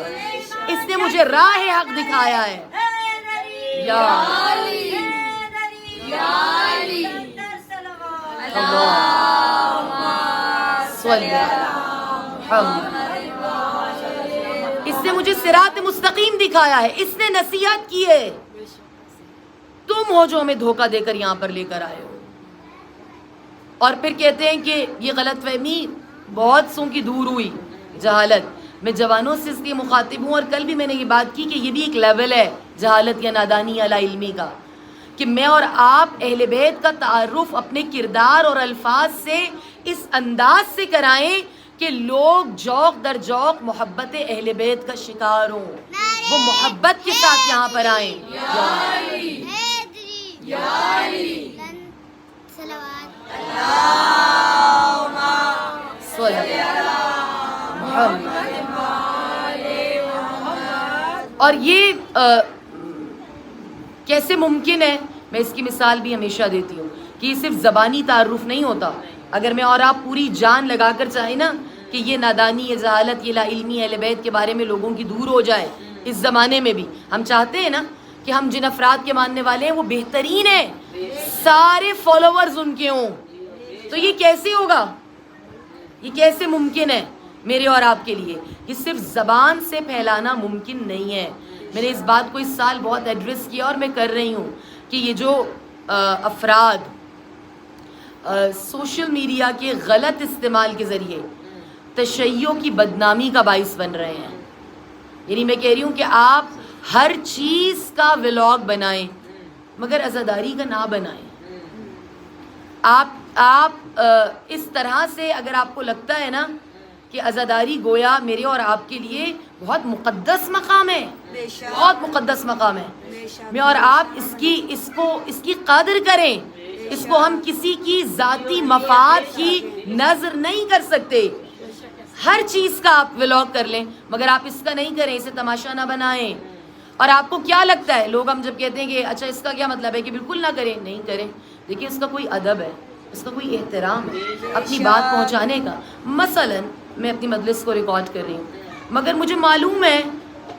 اس نے مجھے راہ حق دکھایا ہے. یا اس نے مجھے صراط مستقیم دکھایا ہے، اس نے نصیحت کی ہے. تم ہو جو ہمیں دھوکہ دے کر یہاں پر لے کر آئے ہو. اور پھر کہتے ہیں کہ یہ غلط فہمی بہت سوں کی دور ہوئی، جہالت. میں جوانوں سے اس لیے مخاطب ہوں اور کل بھی میں نے یہ بات کی کہ یہ بھی ایک لیول ہے جہالت یا نادانی یا لا علمی کا، کہ میں اور آپ اہل بیت کا تعارف اپنے کردار اور الفاظ سے اس انداز سے کرائیں کہ لوگ ذوق در ذوق محبت اہل بیت کا شکار ہوں، وہ محبت کے ساتھ یہاں پر آئیں. اور یہ کیسے ممکن ہے؟ میں اس کی مثال بھی ہمیشہ دیتی ہوں کہ یہ صرف زبانی تعارف نہیں ہوتا. اگر میں اور آپ پوری جان لگا کر چاہیں نا کہ یہ نادانی، یہ جہالت، یہ لا علمی اہل بیت کے بارے میں لوگوں کی دور ہو جائے، اس زمانے میں بھی ہم چاہتے ہیں نا کہ ہم جن افراد کے ماننے والے ہیں وہ بہترین ہیں، سارے فالوورز ان کے ہوں، تو یہ کیسے ہوگا؟ یہ کیسے ممکن ہے میرے اور آپ کے لیے؟ یہ صرف زبان سے پھیلانا ممکن نہیں ہے. میں نے اس بات کو اس سال بہت ایڈریس کیا اور میں کر رہی ہوں کہ یہ جو افراد سوشل میڈیا کے غلط استعمال کے ذریعے تشیع کی بدنامی کا باعث بن رہے ہیں، یعنی میں کہہ رہی ہوں کہ آپ ہر چیز کا ولاگ بنائیں مگر عزاداری کا نہ بنائیں. آپ اس طرح سے اگر آپ کو لگتا ہے نا کہ عزاداری گویا میرے اور آپ کے لیے بہت مقدس مقام ہے، بہت مقدس مقام ہے، میں اور آپ اس کی قدر کریں. اس کو ہم کسی کی ذاتی مفاد کی نظر نہیں کر سکتے. ہر چیز کا آپ ولاگ کر لیں مگر آپ اس کا نہیں کریں، اسے تماشا نہ بنائیں. اور آپ کو کیا لگتا ہے لوگ ہم جب کہتے ہیں کہ اچھا اس کا کیا مطلب ہے کہ بالکل نہ کریں؟ نہیں کریں. دیکھیے اس کا کوئی ادب ہے, اس کا کوئی احترام ہے اپنی بات پہنچانے کا. مثلا میں اپنی مجلس کو ریکارڈ کر رہی ہوں, مگر مجھے معلوم ہے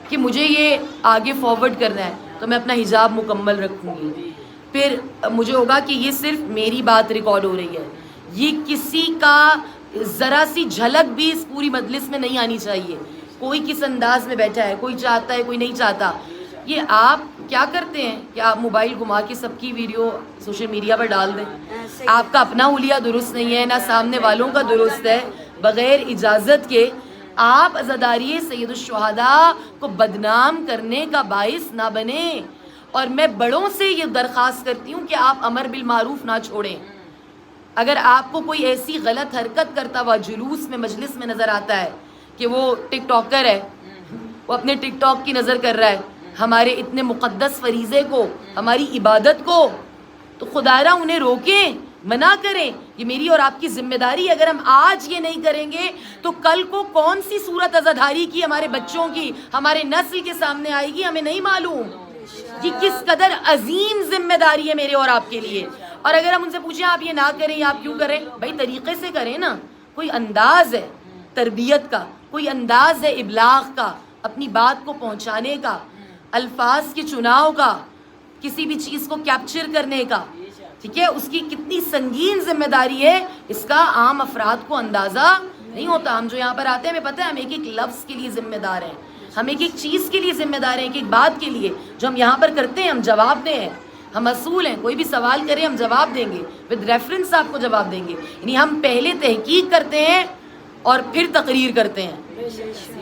کہ مجھے یہ آگے فارورڈ کرنا ہے تو میں اپنا حجاب مکمل رکھوں گی. پھر مجھے ہوگا کہ یہ صرف میری بات ریکارڈ ہو رہی ہے, یہ کسی کا ذرا سی جھلک بھی اس پوری مجلس میں نہیں آنی چاہیے. کوئی کس انداز میں بیٹھا ہے, کوئی چاہتا ہے کوئی نہیں چاہتا. یہ آپ کیا کرتے ہیں کہ آپ موبائل گھما کے سب کی ویڈیو سوشل میڈیا پر ڈال دیں. آپ کا اپنا حلیہ درست نہیں ہے, نہ سامنے والوں کا درست ہے. بغیر اجازت کے آپ عزاداری سید الشہداء کو بدنام کرنے کا باعث نہ بنیں. اور میں بڑوں سے یہ درخواست کرتی ہوں کہ آپ امر بالمعروف نہ چھوڑیں. اگر آپ کو کوئی ایسی غلط حرکت کرتا ہوا جلوس میں مجلس میں نظر آتا ہے کہ وہ ٹک ٹاکر ہے, وہ اپنے ٹک ٹاک کی نظر کر رہا ہے ہمارے اتنے مقدس فریضے کو, ہماری عبادت کو, تو خدارہ انہیں روکیں, منع کریں. یہ میری اور آپ کی ذمہ داری ہے. اگر ہم آج یہ نہیں کریں گے تو کل کو کون سی صورت عزاداری کی ہمارے بچوں کی, ہمارے نسل کے سامنے آئے گی ہمیں نہیں معلوم. یہ کس قدر عظیم ذمہ داری ہے میرے اور آپ کے لیے. اور اگر ہم ان سے پوچھیں آپ یہ نہ کریں یا آپ کیوں کریں, بھائی طریقے سے کریں نا. کوئی انداز ہے تربیت کا, کوئی انداز ہے ابلاغ کا, اپنی بات کو پہنچانے کا, الفاظ کے چناؤ کا, کسی بھی چیز کو کیپچر کرنے کا. ٹھیک ہے, اس کی کتنی سنگین ذمہ داری ہے, اس کا عام افراد کو اندازہ نہیں ہوتا. ہم جو یہاں پر آتے ہیں ہمیں پتہ ہے ہم ایک ایک لفظ کے لیے ذمہ دار ہیں, ہم ایک ایک چیز کے لیے ذمہ دار ہیں, ایک ایک بات کے لیے جو ہم یہاں پر کرتے ہیں ہم جواب دیں ہیں, ہم مسئول ہیں. کوئی بھی سوال کرے ہم جواب دیں گے, ود ریفرنس آپ کو جواب دیں گے. یعنی ہم پہلے تحقیق کرتے ہیں اور پھر تقریر کرتے ہیں.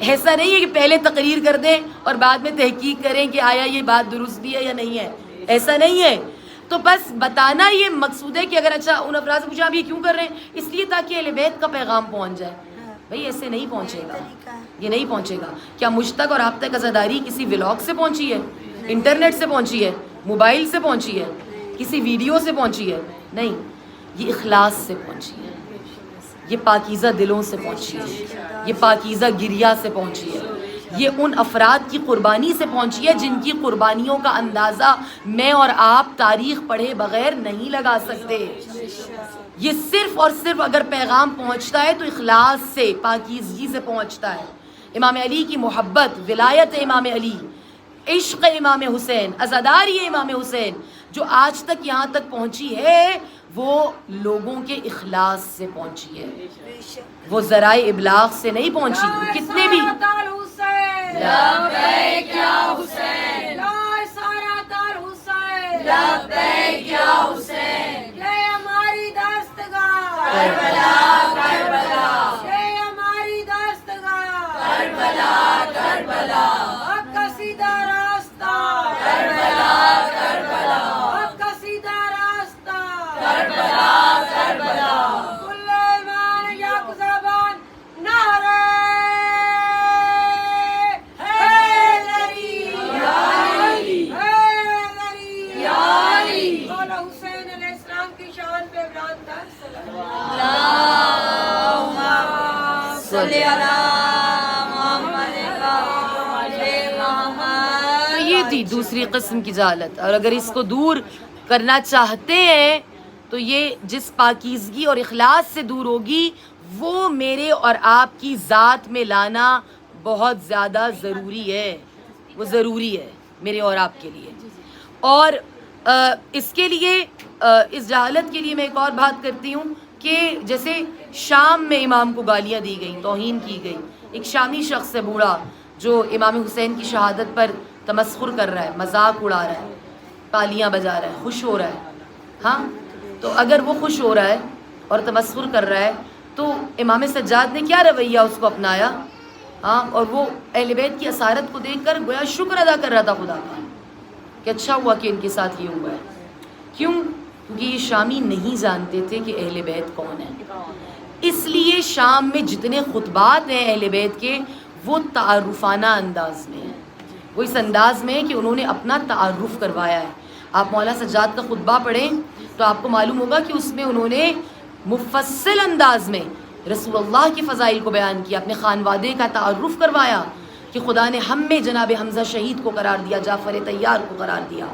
ایسا نہیں ہے کہ پہلے تقریر کر دیں اور بعد میں تحقیق کریں کہ آیا یہ بات درست بھی ہے یا نہیں ہے. ایسا نہیں ہے. تو بس بتانا یہ مقصود ہے کہ اگر اچھا ان افراد سے پوچھا آپ یہ کیوں کر رہے ہیں, اس لیے تاکہ اہل بیت کا پیغام پہنچ جائے. بھائی ایسے نہیں پہنچے گا, یہ نہیں پہنچے گا. کیا مجھ تک اور آپ تک عزاداری کسی ولاگ سے پہنچی ہے, انٹرنیٹ سے پہنچی ہے, موبائل سے پہنچی ہے, کسی ویڈیو سے پہنچی ہے؟ نہیں, یہ اخلاص سے پہنچی ہے, یہ پاکیزہ دلوں سے پہنچی ہے, یہ پاکیزہ گریہ سے پہنچی ہے, یہ ان افراد کی قربانی سے پہنچی ہے جن کی قربانیوں کا اندازہ میں اور آپ تاریخ پڑھے بغیر نہیں لگا سکتے. یہ صرف اور صرف اگر پیغام پہنچتا ہے تو اخلاص سے, پاکیزگی سے پہنچتا ہے. امام علی کی محبت, ولایت امام علی, عشق امام حسین, عزاداری امام حسین جو آج تک یہاں تک پہنچی ہے وہ لوگوں کے اخلاص سے پہنچی ہے, وہ ذرائع ابلاغ سے نہیں پہنچی. کتنے بھی لبیک یا حسین, لبیک یا حسین, یہ ہماری دستگاہ کربلا, کربلا, یہ ہماری دستگاہ کربلا, کربلا, حق کا سیدھا راستہ کربلا, کربلا, حق کا سیدھا راستہ کربلا, کربلا. کل ایمان یک زبان نعرہ حیدری, حیدری, حیدری. مولا حسین علیہ السلام کی شان پہ برات تھا. اللہم صلی علی محمد تو یہ تھی دوسری قسم کی جہالت. اور اگر اس کو دور کرنا چاہتے ہیں تو یہ جس پاکیزگی اور اخلاص سے دور ہوگی وہ میرے اور آپ کی ذات میں لانا بہت زیادہ ضروری ہے, وہ ضروری ہے میرے اور آپ کے لیے. اور اس کے لیے اس جہالت کے لیے میں ایک اور بات کرتی ہوں کہ جیسے شام میں امام کو گالیاں دی گئیں, توہین کی گئی. ایک شامی شخص ہے بوڑھا جو امام حسین کی شہادت پر تمسخر کر رہا ہے, مذاق اڑا رہا ہے, تالیاں بجا رہا ہے, خوش ہو رہا ہے. ہاں, تو اگر وہ خوش ہو رہا ہے اور تمسخر کر رہا ہے تو امام سجاد نے کیا رویہ اس کو اپنایا؟ ہاں, اور وہ اہل بیت کی اسارت کو دیکھ کر گویا شکر ادا کر رہا تھا خدا کا کہ اچھا ہوا کہ ان کے ساتھ یہ ہوا ہے. کیوں؟ کیونکہ یہ شامی نہیں جانتے تھے کہ اہل بیت کون ہے. اس لیے شام میں جتنے خطبات ہیں اہل بیت کے وہ تعارفانہ انداز میں ہیں, وہ اس انداز میں کہ انہوں نے اپنا تعارف کروایا ہے. آپ مولانا سجاد کا خطبہ پڑھیں تو آپ کو معلوم ہوگا کہ اس میں انہوں نے مفصل انداز میں رسول اللہ کے فضائل کو بیان کیا, اپنے خانوادے کا تعارف کروایا کہ خدا نے ہم میں جناب حمزہ شہید کو قرار دیا, جعفر طیار کو قرار دیا,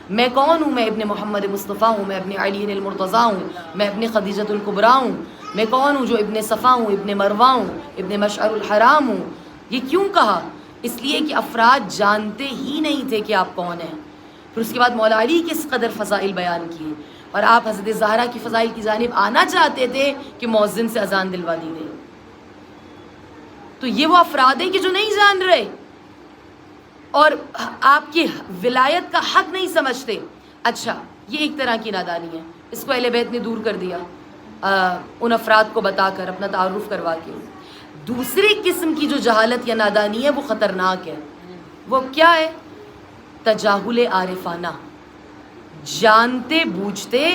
میں کون ہوں؟ میں ابن محمد مصطفیٰ ہوں، میں ابن علی المرتضیٰ ہوں، میں ابن خدیجۃ الکبریٰ ہوں، میں کون ہوں؟ جو ابن صفا ہوں، ابن مروہ ہوں، ابن مشعر الحرام ہوں۔ یہ کیوں کہا؟ اس لیے کہ افراد جانتے ہی نہیں تھے کہ آپ کون ہیں۔ پھر اس کے بعد مولا علی کس قدر فضائل بیان کیے، اور آپ حضرت زہرا کی فضائل کی جانب آنا چاہتے تھے کہ مؤذن سے اذان دلوا دی گئی۔ تو یہ وہ افراد ہیں کہ جو نہیں جان رہے اور آپ کی ولایت کا حق نہیں سمجھتے۔ اچھا، یہ ایک طرح کی نادانی ہے، اس کو اہل بیت نے دور کر دیا ان افراد کو بتا کر، اپنا تعارف کروا کے۔ دوسری قسم کی جو جہالت یا نادانی ہے وہ خطرناک ہے۔ وہ کیا ہے؟ تجاہل عارفانہ، جانتے بوجھتے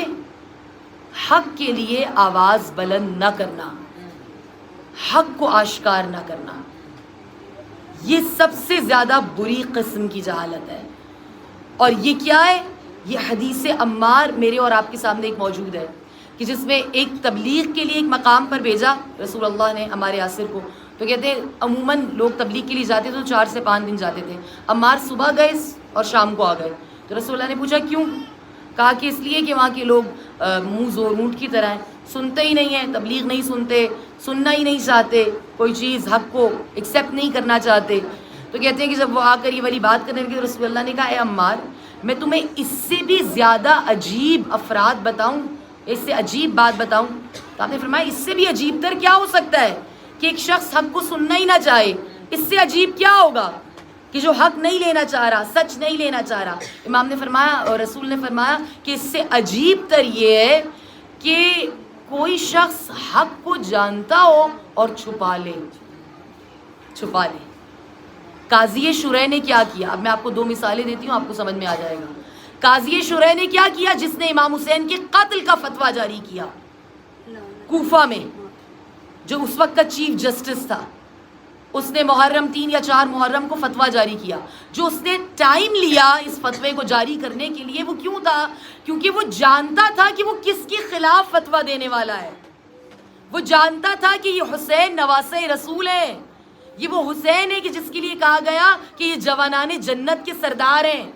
حق کے لیے آواز بلند نہ کرنا، حق کو آشکار نہ کرنا۔ یہ سب سے زیادہ بری قسم کی جہالت ہے۔ اور یہ کیا ہے؟ یہ حدیث عمار میرے اور آپ کے سامنے ایک موجود ہے کہ جس میں ایک تبلیغ کے لیے ایک مقام پر بھیجا رسول اللہ نے عمار یاسر کو۔ تو کہتے ہیں عموماً لوگ تبلیغ کے لیے جاتے تو 4 سے 5 دن جاتے تھے، عمار صبح گئے اور شام کو آ گئے۔ تو رسول اللہ نے پوچھا کیوں؟ کہا کہ اس لیے کہ وہاں کے لوگ منہ زور اونٹ کی طرح ہیں، سنتے ہی نہیں ہیں، تبلیغ نہیں سنتے، سننا ہی نہیں چاہتے، کوئی چیز حق کو ایکسیپٹ نہیں کرنا چاہتے۔ تو کہتے ہیں کہ جب وہ آ کر یہ والی بات کرنے لگے، رسول اللہ نے کہا اے عمار، میں تمہیں اس سے بھی زیادہ عجیب افراد بتاؤں، اس سے عجیب بات بتاؤں؟ تو آپ نے فرمایا اس سے بھی عجیب تر کیا ہو سکتا ہے کہ ایک شخص حق کو سننا ہی نہ چاہے؟ اس سے عجیب کیا ہوگا کہ جو حق نہیں لینا چاہ رہا، سچ نہیں لینا چاہ رہا؟ امام نے فرمایا اور رسول نے فرمایا کہ اس سے عجیب تر یہ ہے کہ کوئی شخص حق کو جانتا ہو اور چھپا لے۔ قاضی شرح نے کیا کیا؟ اب میں آپ کو 2 مثالیں دیتی ہوں، آپ کو سمجھ میں آ جائے گا۔ قاضی شرح نے کیا کیا؟ جس نے امام حسین کے قتل کا فتویٰ جاری کیا کوفہ میں، جو اس وقت کا چیف جسٹس تھا، اس نے محرم 3 یا 4 محرم کو فتویٰ جاری کیا۔ جو اس نے ٹائم لیا اس فتوے کو جاری کرنے کے لیے، وہ کیوں تھا؟ کیونکہ وہ جانتا تھا کہ وہ کس کے خلاف فتویٰ دینے والا ہے۔ وہ جانتا تھا کہ یہ حسین نواسہ رسول ہے، یہ وہ حسین ہے کہ جس کے لیے کہا گیا کہ یہ جوانان جنت کے سردار ہیں۔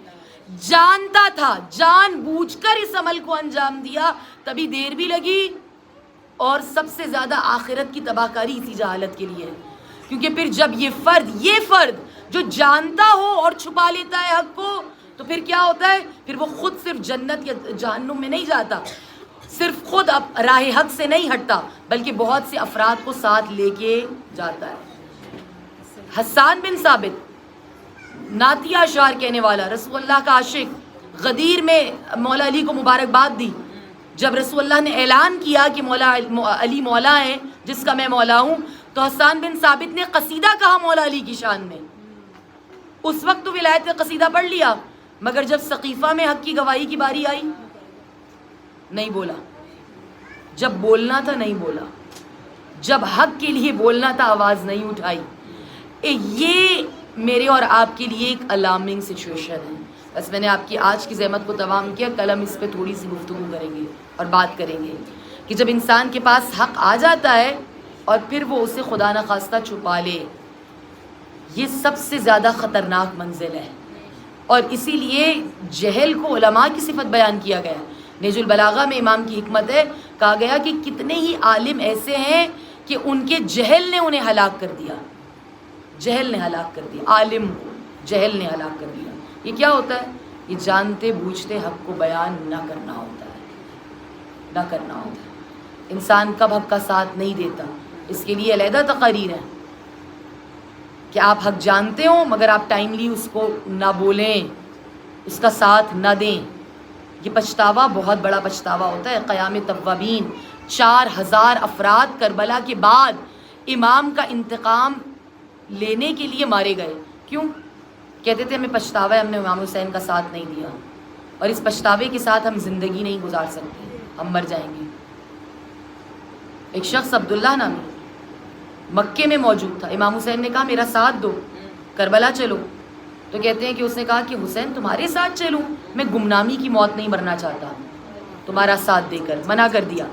جانتا تھا، جان بوجھ کر اس عمل کو انجام دیا، تبھی دیر بھی لگی، اور سب سے زیادہ آخرت کی تباہ کاری اسی جہالت کے لیے ہے۔ کیونکہ پھر جب یہ فرد جو جانتا ہو اور چھپا لیتا ہے حق کو، تو پھر کیا ہوتا ہے؟ پھر وہ خود صرف جنت یا جہنم میں نہیں جاتا، صرف خود اب راہ حق سے نہیں ہٹتا، بلکہ بہت سے افراد کو ساتھ لے کے جاتا ہے۔ حسان بن ثابت، نعتیہ اشعار کہنے والا، رسول اللہ کا عاشق، غدیر میں مولا علی کو مبارکباد دی۔ جب رسول اللہ نے اعلان کیا کہ مولا علی مولا ہیں جس کا میں مولا ہوں، تو حسان بن ثابت نے قصیدہ کہا مولا علی کی شان میں۔ اس وقت تو ولایت کا قصیدہ پڑھ لیا، مگر جب سقیفہ میں حق کی گواہی کی باری آئی، نہیں بولا۔ جب بولنا تھا نہیں بولا، جب حق کے لیے بولنا تھا آواز نہیں اٹھائی۔ یہ میرے اور آپ کے لیے ایک الارمنگ سچویشن ہے۔ بس میں نے آپ کی آج کی زحمت کو تمام کیا، کل ہم اس پہ تھوڑی سی گفتگو کریں گے اور بات کریں گے کہ جب انسان کے پاس حق آ جاتا ہے اور پھر وہ اسے خدا نخواستہ چھپا لے، یہ سب سے زیادہ خطرناک منزل ہے۔ اور اسی لیے جہل کو علماء کی صفت بیان کیا گیا۔ نہج البلاغہ میں امام کی حکمت ہے، کہا گیا کہ کتنے ہی عالم ایسے ہیں کہ ان کے جہل نے انہیں ہلاک کر دیا، جہل نے ہلاک کر دیا، عالم جہل نے ہلاک کر دیا۔ یہ کیا ہوتا ہے؟ یہ جانتے بوجھتے حق کو بیان نہ کرنا ہوتا ہے، نہ کرنا ہوتا ہے۔ انسان کب حق کا ساتھ نہیں دیتا، اس کے لیے علیحدہ تقاریر ہے کہ آپ حق جانتے ہوں مگر آپ ٹائملی اس کو نہ بولیں، اس کا ساتھ نہ دیں۔ یہ پچھتاوا بہت بڑا پچھتاوا ہوتا ہے۔ قیام توابین، 4000 افراد کربلا کے بعد امام کا انتقام لینے کے لیے مارے گئے۔ کیوں؟ کہتے تھے ہمیں پچھتاوا ہے، ہم نے امام حسین کا ساتھ نہیں دیا، اور اس پچھتاوے کے ساتھ ہم زندگی نہیں گزار سکتے، ہم مر جائیں گے۔ ایک شخص عبداللہ نامی مکے میں موجود تھا، امام حسین نے کہا میرا ساتھ دو، کربلا چلو۔ تو کہتے ہیں کہ اس نے کہا کہ حسین تمہارے ساتھ چلوں؟ میں گمنامی کی موت نہیں مرنا چاہتا، تمہارا ساتھ دے کر منع کر دیا۔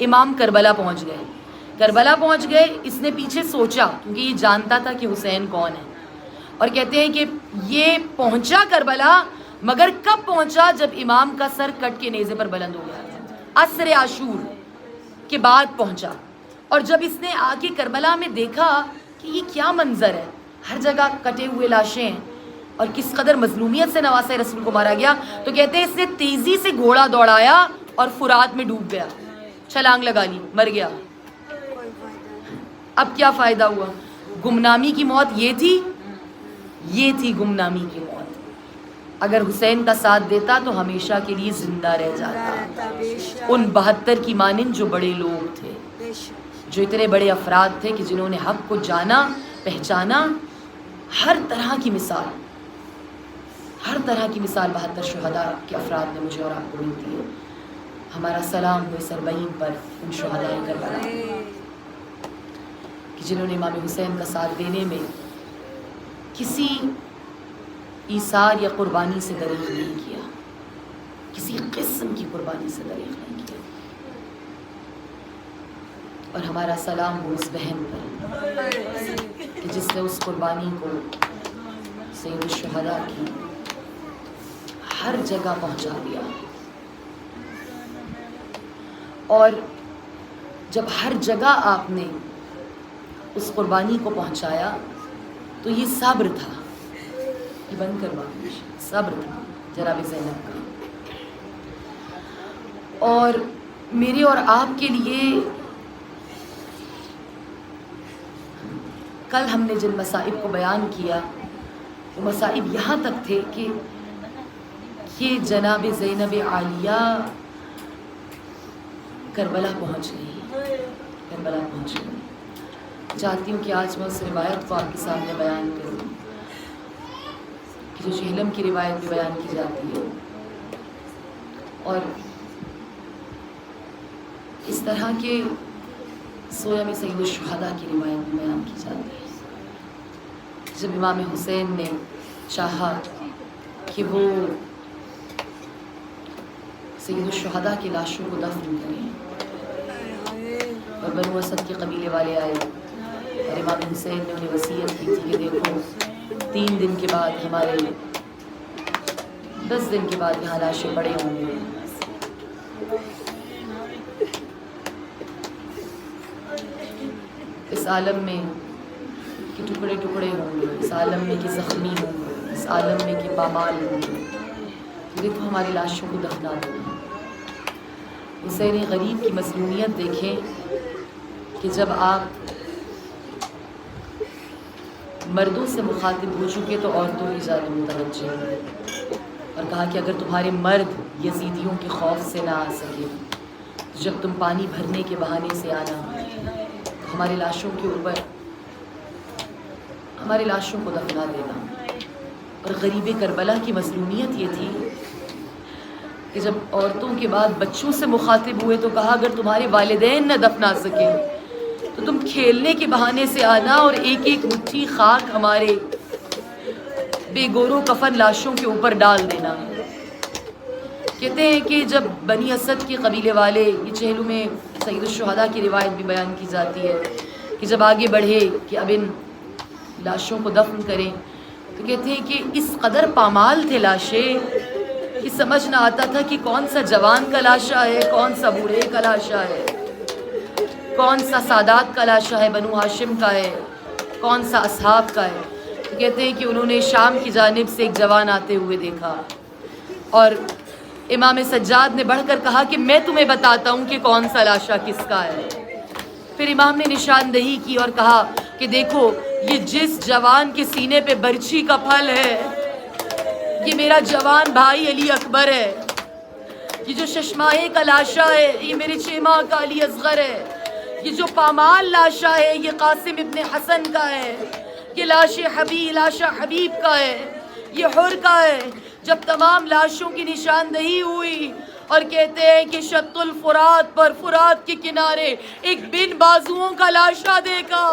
امام کربلا پہنچ گئے، کربلا پہنچ گئے، اس نے پیچھے سوچا کیونکہ یہ جانتا تھا کہ حسین کون ہے، اور کہتے ہیں کہ یہ پہنچا کربلا مگر کب پہنچا؟ جب امام کا سر کٹ کے نیزے پر بلند ہو گیا، عصر عاشور کے بعد پہنچا۔ اور جب اس نے آ کے کربلا میں دیکھا کہ یہ کیا منظر ہے، ہر جگہ کٹے ہوئے لاشیں ہیں اور کس قدر مظلومیت سے نواسۂ رسول کو مارا گیا، تو کہتے ہیں اس نے تیزی سے گھوڑا دوڑایا اور فرات میں ڈوب گیا، چھلانگ لگا لی، مر گیا۔ اب کیا فائدہ ہوا؟ گمنامی کی موت یہ تھی گمنامی کی موت۔ اگر حسین کا ساتھ دیتا تو ہمیشہ کے لیے زندہ رہ جاتا، ان 72 کی مانند جو بڑے لوگ تھے، جو اتنے بڑے افراد تھے کہ جنہوں نے حق کو جانا، پہچانا۔ ہر طرح کی مثال 72 شہداء کے افراد نے مجھے اور آپ کو ملتی ہے۔ ہمارا سلام ہوئے سربعین پر ان شہدائے کربلا کہ جنہوں نے امام حسین کا ساتھ دینے میں کسی ایثار یا قربانی سے دریغ نہیں کیا، کسی قسم کی قربانی سے دریغ نہیں کیا۔ اور ہمارا سلام ہو اس بہن پر کہ جس نے اس قربانی کو سید الشہداء کی ہر جگہ پہنچا دیا۔ اور جب ہر جگہ آپ نے اس قربانی کو پہنچایا تو یہ صبر تھا، یہ بند کروا، صبر تھا جناب زینب کا۔ اور میرے اور آپ کے لیے کل ہم نے جن مصائب کو بیان کیا وہ مصائب یہاں تک تھے کہ یہ جناب زینب عالیہ کربلا پہنچ گئی۔ چاہتی ہوں کہ آج میں اس روایت کو آپ کے سامنے بیان کروں کہ جو جہلم کی روایت بھی بیان کی جاتی ہے، اور اس طرح کے سویا میں سید الشہداء کی روایت بھی بیان کی جاتی ہے۔ جب امام حسین نے چاہا کہ وہ سید الشہداء کی لاشوں کو دفن کریں، اور بنو اسد کے قبیلے والے آئے اور امام حسین نے انہیں وصیت کی تھی کہ دیکھو 3 دن کے بعد ہمارے 10 دن کے بعد یہاں لاشیں پڑے ہوں گے، اس عالم میں کہ ٹکڑے ٹکڑے ہوں گے، اس عالم میں کہ زخمی ہوں گے، اس عالم میں کہ پامال ہوں گے، دیکھو ہماری لاشوں کو دفنا دو۔ حسین غریب کی مظلومیت دیکھیں کہ جب آپ مردوں سے مخاطب ہو چکے تو عورتوں کی زیادہ متوجہ ہوئے، اور کہا کہ اگر تمہارے مرد یزیدیوں کے خوف سے نہ آ سکے تو جب تم پانی بھرنے کے بہانے سے آنا تو ہماری لاشوں کے اوپر ہماری لاشوں کو دفنا دینا۔ اور غریب کربلا کی مظلومیت یہ تھی کہ جب عورتوں کے بعد بچوں سے مخاطب ہوئے تو کہا اگر تمہارے والدین نہ دفنا سکے تو تم کھیلنے کے بہانے سے آنا اور ایک ایک مٹھی خاک ہمارے بے گور و کفن لاشوں کے اوپر ڈال دینا۔ کہتے ہیں کہ جب بنی اسد کے قبیلے والے، یہ چہلو میں سید الشہداء کی روایت بھی بیان کی جاتی ہے کہ جب آگے بڑھے کہ اب ان لاشوں کو دفن کریں تو کہتے ہیں کہ اس قدر پامال تھے لاشیں کہ سمجھ نہ آتا تھا کہ کون سا جوان کا لاشا ہے، کون سا بوڑھے کا لاشا ہے، کون سا سادات کا لاشا ہے، بنو ہاشم کا ہے، کون سا اصحاب کا ہے۔ تو کہتے ہیں کہ انہوں نے شام کی جانب سے ایک جوان آتے ہوئے دیکھا اور امام سجاد نے بڑھ کر کہا کہ میں تمہیں بتاتا ہوں کہ کون سا لاشا کس کا ہے۔ پھر امام نے نشاندہی کی اور کہا کہ دیکھو یہ جس جوان کے سینے پہ برچھی کا پھل ہے یہ میرا جوان بھائی علی اکبر ہے، یہ جو ششماہے کا لاشا ہے یہ میرے چیمہ کا علی اصغر ہے، یہ جو پامال لاشا ہے یہ قاسم ابن حسن کا ہے، یہ لاشا حبیب کا ہے، یہ حر کا ہے۔ جب تمام لاشوں کی نشاندہی ہوئی اور کہتے ہیں کہ شط الفرات پر، فرات کے کنارے ایک بن بازوؤں کا لاشا دیکھا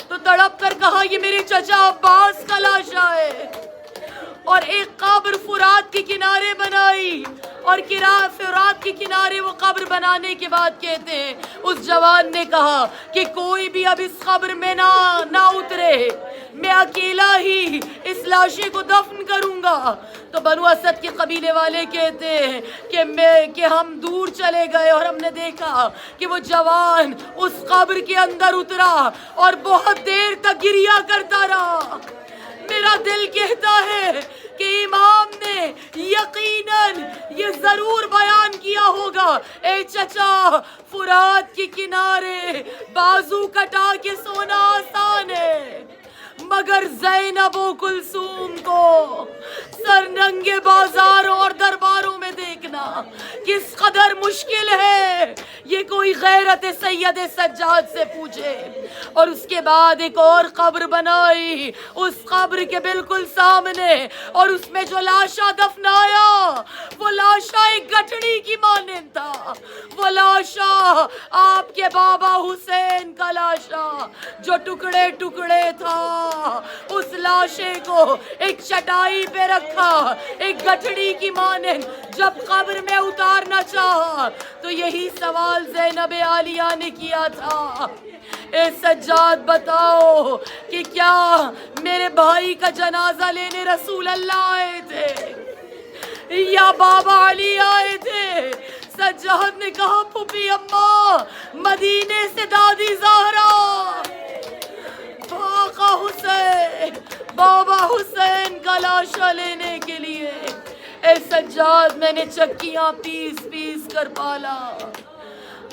تو تڑپ کر کہا یہ میرے چچا عباس کا لاشا ہے، اور ایک قبر فرات کے کنارے بنائی، اور فرات کے کنارے وہ قبر بنانے کے بعد کہتے ہیں اس جوان نے کہا کہ کوئی بھی اب اس قبر میں نہ اترے، میں اکیلا ہی اس لاشے کو دفن کروں گا. تو بنو اسد کے قبیلے والے کہتے ہیں کہ ہم دور چلے گئے اور ہم نے دیکھا کہ وہ جوان اس قبر کے اندر اترا اور بہت دیر تک گریہ کرتا رہا. میرا دل کہتا ہے کہ امام نے یقیناً یہ ضرور بیان کیا ہوگا، اے چچا فرات کے کنارے بازو کٹا کے سونا آسان ہے، مگر زینب و کلثوم کو سرننگے بازاروں اور درباروں میں دیکھنا کس قدر مشکل ہے، یہ کوئی غیرت سید سجاد سے پوچھے. اور اس کے بعد ایک اور قبر بنائی اس قبر کے بالکل سامنے، اور اس میں جو لاشا دفنایا وہ لاشا ایک گٹھڑی کی مانند تھا. وہ لاشا آپ کے بابا حسین کا لاشا جو ٹکڑے ٹکڑے تھا. اس لاشے کو ایک چٹائی پہ رکھا ایک گٹھڑی کی مانند. جب قبر میں اتارنا چاہا تو یہی سوال زینب عالیہ نے کیا تھا، اے سجاد بتاؤ کہ کیا میرے بھائی کا جنازہ لینے رسول اللہ آئے تھے یا بابا علی آئے تھے؟ سجاد نے کہا پھوپھی اماں مدینے سے دادی زہرا آقا حسین بابا حسین کا لاشا لینے کے لیے. اے سجاد میں نے چکیاں پیس پیس کر پالا،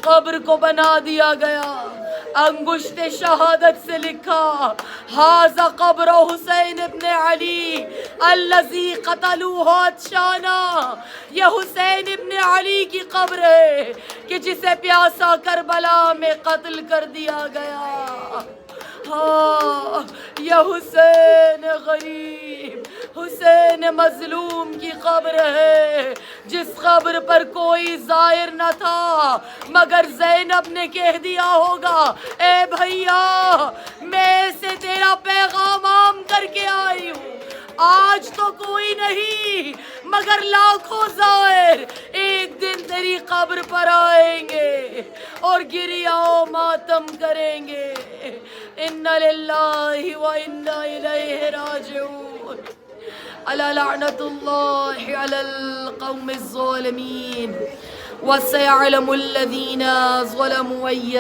قبر کو بنا دیا گیا، انگشت شہادت سے لکھا ھذا قبر حسین ابن علی الذی قتلوہ عطشانا. یہ حسین ابن علی کی قبر ہے کہ جسے پیاسا کربلا میں قتل کر دیا گیا. ہاں یہ حسین غریب حسین مظلوم کی قبر ہے، جس قبر پر کوئی زائر نہ تھا مگر زینب نے کہہ دیا ہوگا اے بھیا میں سے تیرا پیغام عام کر کے آئی ہوں. آج تو کوئی نہیں مگر لاکھوں زائر ایک دن تیری قبر پر آئیں گے اور گریہ و ماتم کریں گے. انا للہ و انا الیہ راجعون. الا لعنت اللہ علی القوم الظالمین وسيعلم الذين ظلموا أي